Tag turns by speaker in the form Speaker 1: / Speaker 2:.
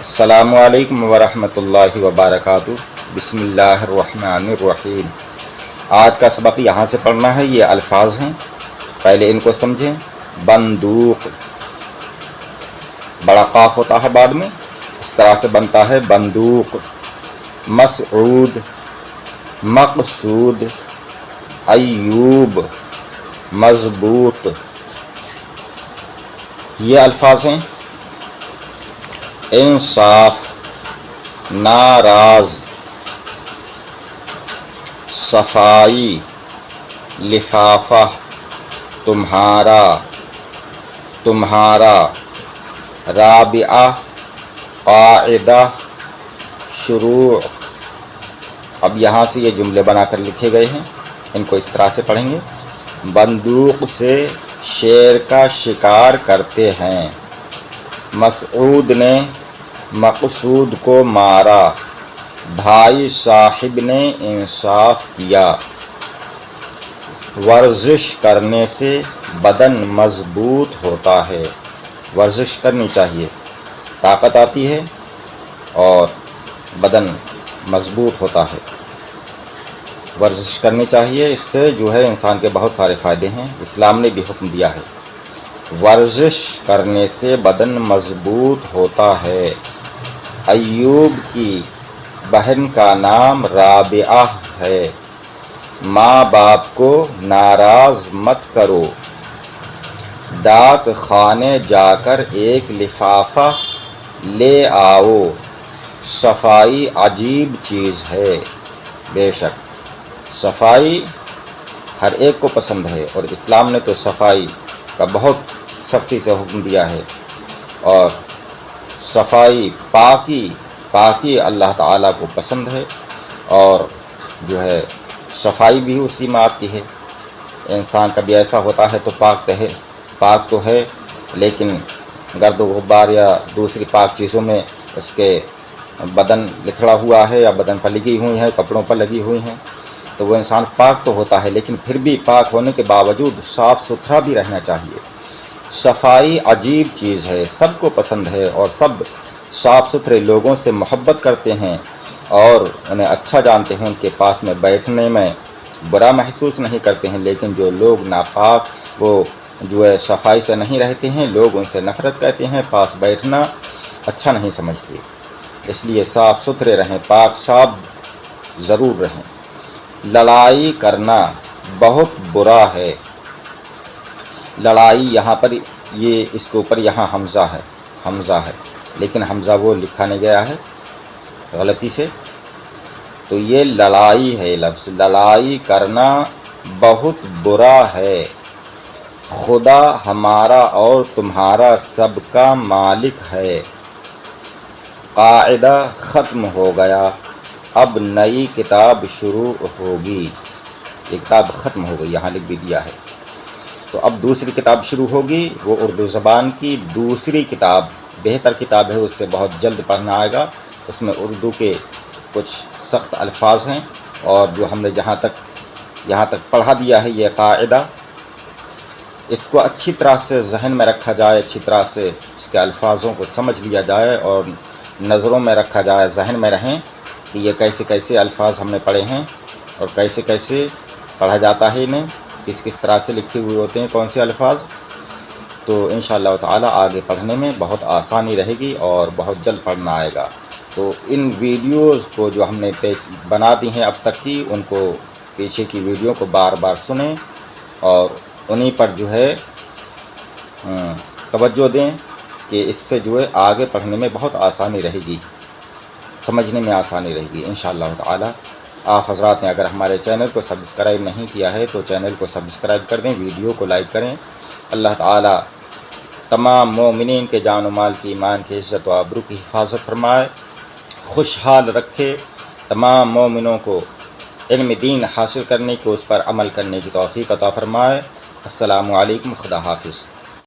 Speaker 1: السلام علیکم ورحمۃ اللہ وبرکاتہ۔ بسم اللہ الرحمن الرحیم۔ آج کا سبق یہاں سے پڑھنا ہے۔ یہ الفاظ ہیں، پہلے ان کو سمجھیں۔ بندوق، بڑا قاف ہوتا ہے بعد میں، اس طرح سے بنتا ہے بندوق۔ مسعود، مقصود، ایوب، مضبوط۔ یہ الفاظ ہیں۔ انصاف، ناراض، صفائی، لفافہ، تمہارا، تمہارا، رابعہ، قاعدہ، شروع۔ اب یہاں سے یہ جملے بنا کر لکھے گئے ہیں، ان کو اس طرح سے پڑھیں گے۔ بندوق سے شیر کا شکار کرتے ہیں۔ مسعود نے مقصود کو مارا۔ بھائی صاحب نے انصاف کیا۔ ورزش کرنے سے بدن مضبوط ہوتا ہے۔ ورزش کرنی چاہیے، طاقت آتی ہے اور بدن مضبوط ہوتا ہے۔ ورزش کرنی چاہیے، اس سے جو ہے انسان کے بہت سارے فائدے ہیں، اسلام نے بھی حکم دیا ہے۔ ورزش کرنے سے بدن مضبوط ہوتا ہے۔ ایوب کی بہن کا نام رابعہ ہے۔ ماں باپ کو ناراض مت کرو۔ ڈاک خانے جا کر ایک لفافہ لے آؤ۔ صفائی عجیب چیز ہے۔ بے شک صفائی ہر ایک کو پسند ہے، اور اسلام نے تو صفائی کا بہت سختی سے حکم دیا ہے۔ اور صفائی، پاکی اللہ تعالیٰ کو پسند ہے، اور جو ہے صفائی بھی اسی میں آتی ہے۔ انسان کبھی ایسا ہوتا ہے تو پاک تو ہے، لیکن گرد و غبار یا دوسری پاک چیزوں میں اس کے بدن لتھڑا ہوا ہے، یا بدن پر لگی ہوئی ہیں، کپڑوں پر لگی ہوئی ہیں، تو وہ انسان پاک تو ہوتا ہے، لیکن پھر بھی پاک ہونے کے باوجود صاف ستھرا بھی رہنا چاہیے۔ صفائی عجیب چیز ہے، سب کو پسند ہے، اور سب صاف ستھرے لوگوں سے محبت کرتے ہیں اور انہیں اچھا جانتے ہیں، ان کے پاس میں بیٹھنے میں برا محسوس نہیں کرتے ہیں۔ لیکن جو لوگ ناپاک، وہ جو ہے صفائی سے نہیں رہتے ہیں، لوگ ان سے نفرت کرتے ہیں، پاس بیٹھنا اچھا نہیں سمجھتے۔ اس لیے صاف ستھرے رہیں، پاک صاف ضرور رہیں۔ لڑائی کرنا بہت برا ہے۔ لڑائی، یہاں پر یہ اس کے اوپر یہاں حمزہ ہے، لیکن حمزہ وہ لکھا نہیں گیا ہے غلطی سے، تو یہ لڑائی ہے لفظ۔ لڑائی کرنا بہت برا ہے۔ خدا ہمارا اور تمہارا سب کا مالک ہے۔ قاعدہ ختم ہو گیا، اب نئی کتاب شروع ہوگی۔ یہ کتاب ختم ہو گئی، یہاں لکھ بھی دیا ہے، تو اب دوسری کتاب شروع ہوگی۔ وہ اردو زبان کی دوسری کتاب، بہتر کتاب ہے، اس سے بہت جلد پڑھنا آئے گا۔ اس میں اردو کے کچھ سخت الفاظ ہیں، اور جو ہم نے یہاں تک پڑھا دیا ہے یہ قاعدہ، اس کو اچھی طرح سے ذہن میں رکھا جائے، اچھی طرح سے اس کے الفاظوں کو سمجھ لیا جائے، اور نظروں میں رکھا جائے، ذہن میں رہیں کہ یہ کیسے کیسے الفاظ ہم نے پڑھے ہیں، اور کیسے کیسے پڑھا جاتا ہے انہیں، کس طرح سے لکھے ہوئے ہوتے ہیں کون سے الفاظ۔ تو انشاءاللہ تعالی آگے پڑھنے میں بہت آسانی رہے گی، اور بہت جلد پڑھنا آئے گا۔ تو ان ویڈیوز کو جو ہم نے بنا دی ہیں اب تک کی، ان کو پیچھے کی ویڈیو کو بار بار سنیں، اور انہی پر جو ہے توجہ دیں، کہ اس سے جو ہے آگے پڑھنے میں بہت آسانی رہے گی، سمجھنے میں آسانی رہے گی انشاءاللہ تعالی۔ آپ حضرات نے اگر ہمارے چینل کو سبسکرائب نہیں کیا ہے تو چینل کو سبسکرائب کر دیں، ویڈیو کو لائک کریں۔ اللہ تعالی تمام مومنین کے جان و مال کی، ایمان کی عزت و آبرو کی حفاظت فرمائے، خوشحال رکھے، تمام مومنوں کو علم دین حاصل کرنے کی، اس پر عمل کرنے کی توفیق عطا فرمائے۔ السلام علیکم، خدا حافظ۔